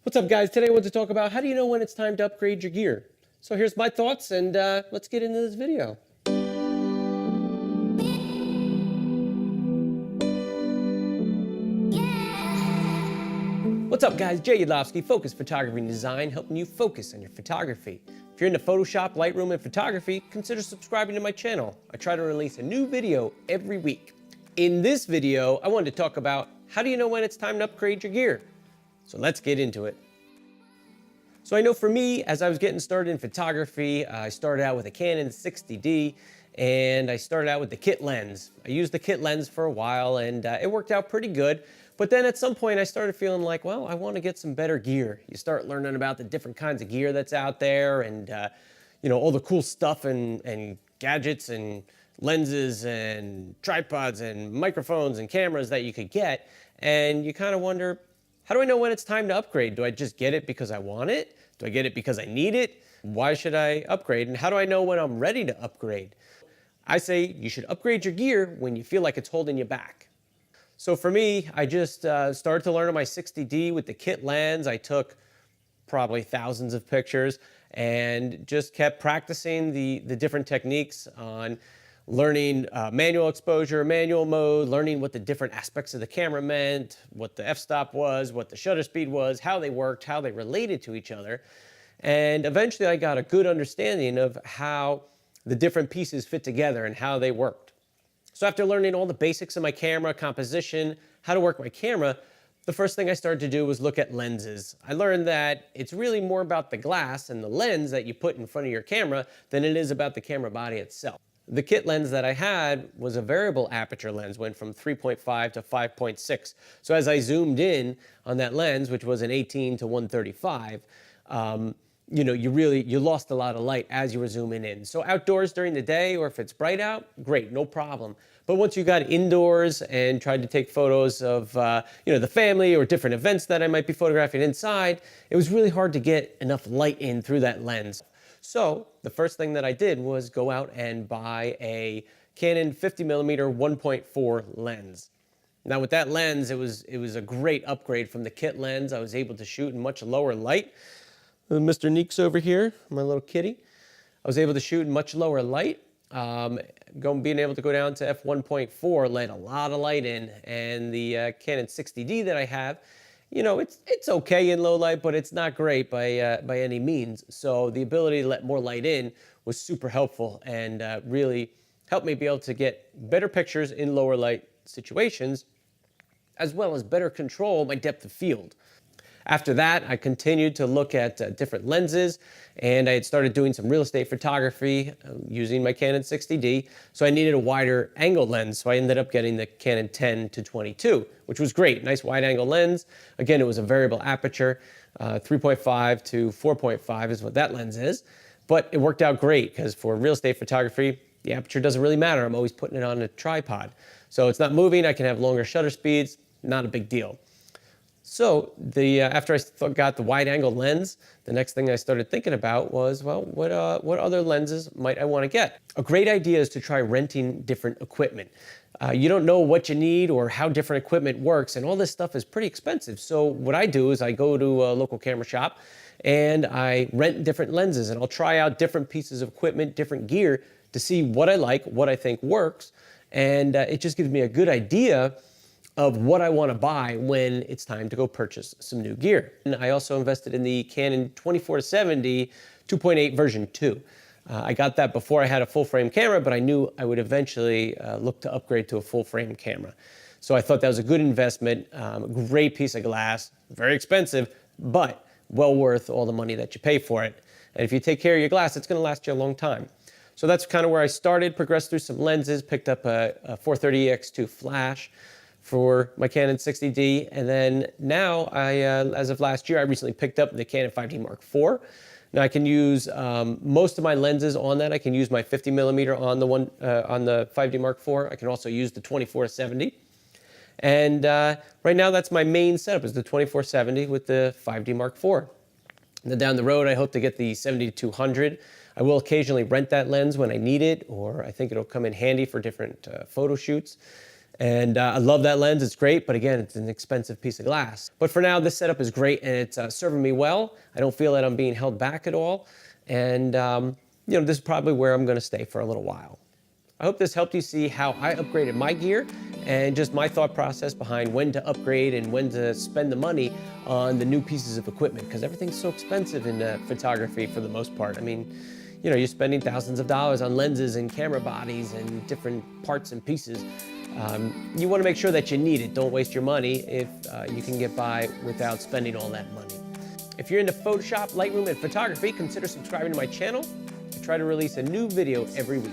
What's up, guys? Today I want to talk about how do you know when it's time to upgrade your gear. So here's my thoughts, and let's get into this video. What's up, guys? Jay Yudlovsky, Focus Photography and Design, helping you focus on your photography. If you're into Photoshop, Lightroom, and photography, consider subscribing to my channel. I try to release a new video every week. In this video, I wanted to talk about how do you know when it's time to upgrade your gear. So let's get into it. So I know for me, as I was getting started in photography, I started out with a Canon 60D, and I started out with the kit lens. I used the kit lens for a while, and it worked out pretty good. But then at some point I started feeling like, well, I want to get some better gear. You start learning about the different kinds of gear that's out there, and all the cool stuff and gadgets and lenses and tripods and microphones and cameras that you could get. And you kind of wonder, how do I know when it's time to upgrade? Do I just get it because I want it? Do I get it because I need it? Why should I upgrade? And how do I know when I'm ready to upgrade? I say you should upgrade your gear when you feel like it's holding you back. So for me, I just started to learn on my 60D with the kit lens. I took probably thousands of pictures and just kept practicing the different techniques on learning manual exposure, manual mode, learning what the different aspects of the camera meant, what the f-stop was, what the shutter speed was, how they worked, how they related to each other. And eventually I got a good understanding of how the different pieces fit together and how they worked. So after learning all the basics of my camera, composition, how to work my camera, the first thing I started to do was look at lenses. I learned that it's really more about the glass and the lens that you put in front of your camera than it is about the camera body itself. The kit lens that I had was a variable aperture lens, went from 3.5 to 5.6. So as I zoomed in on that lens, which was an 18 to 135, you lost a lot of light as you were zooming in. So outdoors during the day, or if it's bright out, great, no problem. But once you got indoors and tried to take photos of the family or different events that I might be photographing inside, it was really hard to get enough light in through that lens. So the first thing that I did was go out and buy a Canon 50mm 1.4 lens. Now with that lens, it was a great upgrade from the kit lens. I was able to shoot in much lower light. Mr. Neeks over here, my little kitty. I was able to shoot in much lower light. Being able to go down to f1.4 let a lot of light in, and the Canon 60D that I have, it's okay in low light, but it's not great by any means. So the ability to let more light in was super helpful and really helped me be able to get better pictures in lower light situations, as well as better control my depth of field. After that, I continued to look at different lenses, and I had started doing some real estate photography using my Canon 60D, so I needed a wider angle lens, so I ended up getting the Canon 10 to 22, which was great. Nice wide angle lens. Again, it was a variable aperture, 3.5 to 4.5 is what that lens is, but it worked out great because for real estate photography, the aperture doesn't really matter. I'm always putting it on a tripod. So it's not moving, I can have longer shutter speeds, not a big deal. So after I got the wide-angle lens, the next thing I started thinking about was, well, what other lenses might I want to get? A great idea is to try renting different equipment. You don't know what you need or how different equipment works, and all this stuff is pretty expensive. So what I do is I go to a local camera shop and I rent different lenses, and I'll try out different pieces of equipment, different gear to see what I like, what I think works, and it just gives me a good idea of what I want to buy when it's time to go purchase some new gear. And I also invested in the Canon 24-70 2.8 version 2. I got that before I had a full-frame camera, but I knew I would eventually look to upgrade to a full-frame camera. So I thought that was a good investment, great piece of glass, very expensive, but well worth all the money that you pay for it. And if you take care of your glass, it's going to last you a long time. So that's kind of where I started, progressed through some lenses, picked up a 430EX2 flash for my Canon 60D, and then now as of last year, I recently picked up the Canon 5D Mark IV. Now I can use most of my lenses on that. I can use my 50mm on the 5D Mark IV. I can also use the 24-70, and right now that's my main setup is the 24-70 with the 5D Mark IV. And then down the road, I hope to get the 70-200. I will occasionally rent that lens when I need it, or I think it'll come in handy for different photo shoots. And I love that lens, it's great, but again, it's an expensive piece of glass. But for now, this setup is great and it's serving me well. I don't feel that I'm being held back at all. And this is probably where I'm gonna stay for a little while. I hope this helped you see how I upgraded my gear and just my thought process behind when to upgrade and when to spend the money on the new pieces of equipment, because everything's so expensive in photography for the most part. I mean, you're spending thousands of dollars on lenses and camera bodies and different parts and pieces. You want to make sure that you need it. Don't waste your money if you can get by without spending all that money. If you're into Photoshop, Lightroom, and photography, consider subscribing to my channel. I try to release a new video every week.